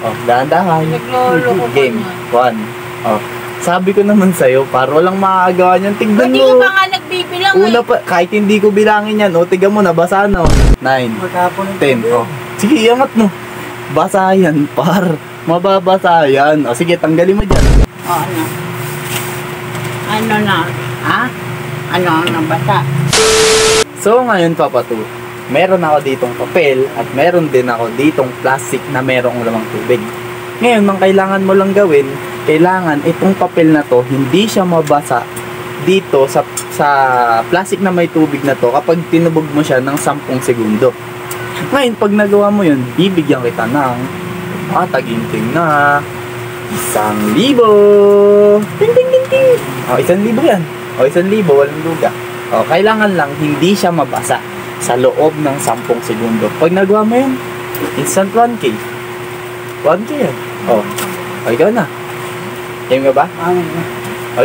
Oh, dahan-dahan. Naglolo ko Game. na. 1. Oh. Sabi ko naman sa'yo, para walang makakagawa niyan. Tignan Hindi mo. ka pa nga nagbibilang Una pa, kahit hindi ko bilangin yan. O, tignan mo, nabasa na. 9, 10. Oh. Sige, iangat mo. Basa yan, par. Mababasa yan. O, sige, tanggalin mo dyan. O, ano? Ano na? Ha? Ano ang nabasa? So, ngayon, Papa Tu, meron ako ditong papel at meron din ako ditong plastic na merong lamang tubig. Ngayon, ang kailangan mo lang gawin, kailangan itong papel na to, hindi siya mabasa dito sa plastic na may tubig na to kapag tinubog mo siya ng 10 segundo. Ngayon, pag nagawa mo yun, bibigyan kita ng taginting na 1,000. Ting, ting, ting, ting. O, 1,000 yan. O, 1,000, walang luga. O, kailangan lang hindi siya mabasa sa loob ng 10 segundo. Pag nagawa mo yun, instant 1K. 1K yan. O, ikaw na. Game ka ba? O,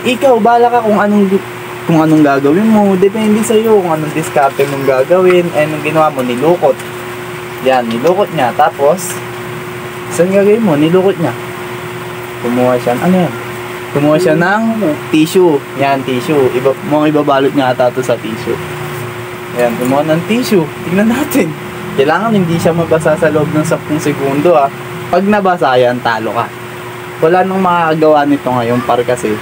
ikaw, bahala ka kung anong gagawin mo. Depende sa'yo kung anong diskarte mong gagawin. Anong ginawa mo, nilukot. Yan, nilukot niya. Tapos, saan gagawin mo? Nilukot niya. Kumuha siya, ano yan? Kumuha siya ng tissue. Yan, tissue. Mga ibabalot niya ata to sa tissue. Yan, kumuha ng tissue. Tignan natin. Kailangan hindi siya mabasa sa loob ng 10 segundo ah. Pag nabasa yan, talo ka. Wala nang makakagawa nito ngayon para kasi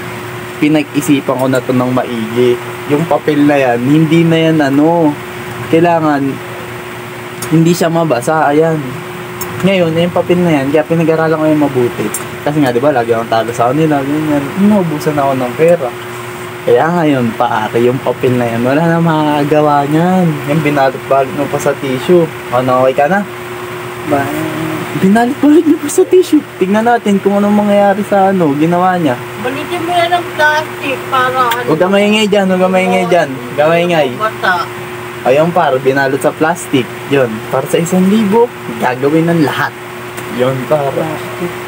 pinag-isipan ko na to ng maigi. Yung papel na yan, hindi na yan kailangan hindi siya mabasa. Ayan. Ngayon, yung papel na yan, kaya pinag-aralan ko yung mabuti. Kasi nga, di ba, lagi akong talo sa kanila, ganyan. Naubusan ako ng pera. Kaya ngayon, paari yung papel na yan, wala na makakagawa niyan. Yung binalot-balot mo pa sa tissue. Okay ka na? Binalot-balot niyo pa sa tissue. Tignan natin kung anong mangyayari sa ginawa niya. Balitin mo yan ng plastic para Huwag ka maingay dyan, huwag ka maingay dyan. Huwag ka maingay. Bata. Ayun par, binalot sa plastic. Yun, para sa 1,000, gagawin ng lahat. Yun par.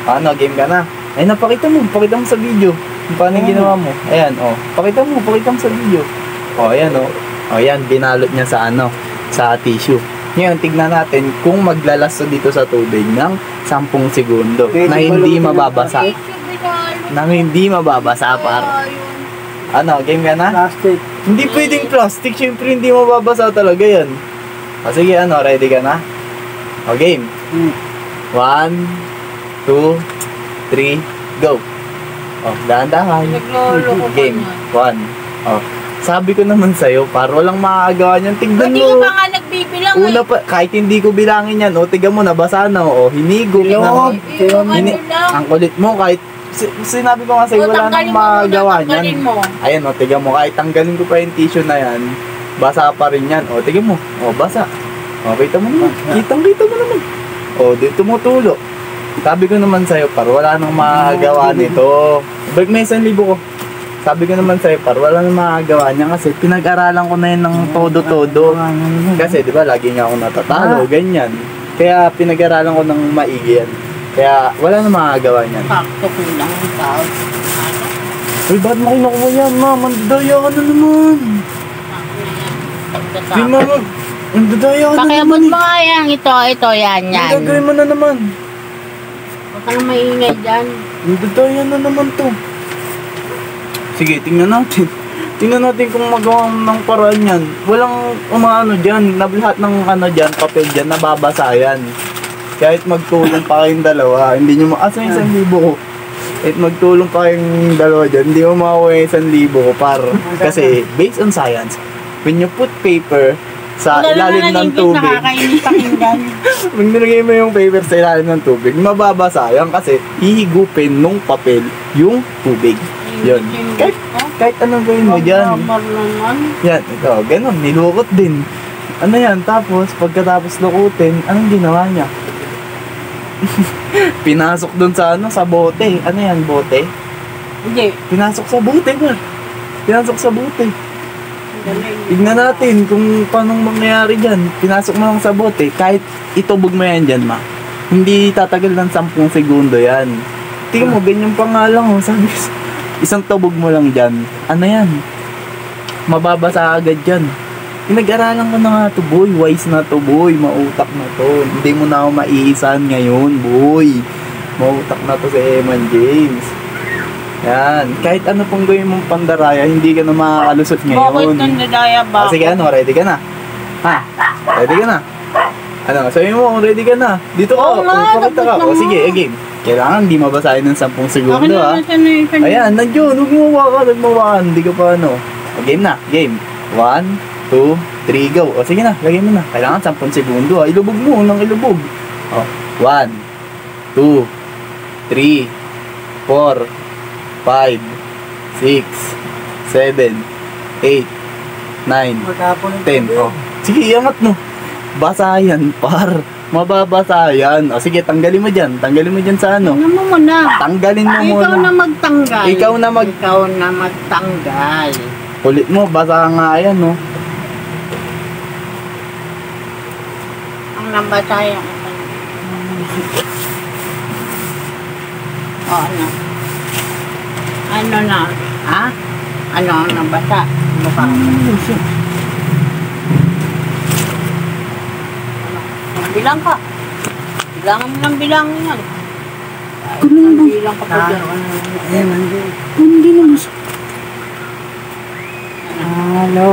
Ano, game ka na? Ay, pakita mo sa video. Paano yung ginawa mo? Ayan, pakita mo sa video. Ayan, ayan, binalot niya sa sa tissue. Ngayon, tignan natin kung maglalaso dito sa tubig ng 10 segundo na hindi mababasa. Nang hindi mababasa, par. Ano, game ka na? Plastic. Hindi pwedeng plastic, syempre hindi mababasa talaga yan. Sige, ready ka na? Game. 1, 2, 3, go. Dahan-dahan. Naglolo ko Game. na. 1. Sabi ko naman sa'yo, para walang makakagawa niyan. Tignan Hindi ka mo. pa nga nagbibilang Una pa, kahit hindi ko bilangin yan, tignan mo, nabasa na, hinigop na. Ang kulit mo, kahit sinabi ko nga sa'yo, wala nang makagawa niyan. Ayan, tignan mo, kahit tanggalin ko pa yung tissue na yan, basa pa rin yan. Tignan mo, basa. Kita mo naman, kitang-kita mo naman. Di tumutulo. Sabi ko naman sa'yo, par, wala nang makagawa nito. Balik mo 1,000 ko. Sabi ko naman sa'yo, par, wala nang makagawa niya kasi pinag-aralan ko na yun ng todo-todo. Kasi, di ba, lagi nga ako natatalo, ganyan. Kaya pinag-aralan ko ng maigi yan. Kaya, wala nang makagawa niyan. Sakto ko lang ang tao. Uy, ba't mo kinukuha yan, ma? Mandadaya ka na naman. Di, ma, mandadaya ka na naman. Pakiabot mo nga yan. Ito, yan. Ang gagawin mo na naman. Huwag kang maingay dyan. Mandadaya na naman to. Sige, tingnan natin. Tingnan natin kung magawa ng paraan yan. Walang dyan. Lahat ng dyan, papel dyan, nababasa yan. Kahit magtulong pa kayong dalawa, hindi nyo asa yung 1,000 ko. Kahit magtulong pa kayong dalawa dyan, hindi mo makakuha yung 1,000 ko, par. Kasi, based on science, when you put paper sa ilalim ng tubig, nakakainis pakinggan. pag nilagay mo yung paper sa ilalim ng tubig, mababasa yan kasi hihigupin nung papel yung tubig. Yun. Kahit anong gawin mo dyan. Yan, ito, ganun, nilukot din. Ano yan, tapos, pagkatapos lukutin, anong ginawa niya? Pinasok dun sa bote. Ano yan, bote? Hindi. Pinasok sa bote ba? Pinasok sa bote. Tignan natin kung paano mangyayari dyan. Pinasok mo lang sa bote. Kahit itubog mo yan dyan, ma. Hindi tatagal ng 10 segundo yan. Tingnan mo, ganyan pa nga lang. Sabi, isang tubog mo lang dyan. Ano yan? Mababasa agad dyan. Pinag-aralan ko na nga to, boy. Wise na to, boy. Mautak na to. Hindi mo na ako maiisan ngayon, boy. Mautak na to si Eman James. Yan. Kahit ano pong gawin mong pandaraya, hindi ka na makakalusot Bakit ngayon. nandadaya ba? Sige, ano, ready ka na? Ha? Ready ka na? Ano, sabi mo kung ready ka na. Dito ka, Oo nga, pakita ka. dapat O na sige, nga. game. Kailangan hindi mabasahin ng 10 segundo, Akin ha? na nasa na yung Ayan, nandiyon. Huwag mo mawakan. Hindi ka pa ano. O, game na, game. 1, 2, 3, go. O, sige na, lagay mo na. Kailangan 10 segundo, ha? Ilubog mo, nang ilubog. O, 1, 2, 3, 4, 5, 6, 7, 8, 9, Magkapon 10. O, sige, iangat mo. Basa yan, par. Mababasa yan. O, sige, tanggalin mo dyan. Tanggalin mo dyan sa ano. Ano mo muna? Tanggalin mo muna. Ikaw na magtanggal. Ikaw na Ikaw na magtanggal. Kulit mo, basa nga yan, no? Ang nabasa yung O ano? Ano na? Ha? Ano ang nabasa? Mukha mo. Bilang ka. Bilangan mo ng bilangin yan. Bilang ka pa dyan. Hindi naman siya. Ano?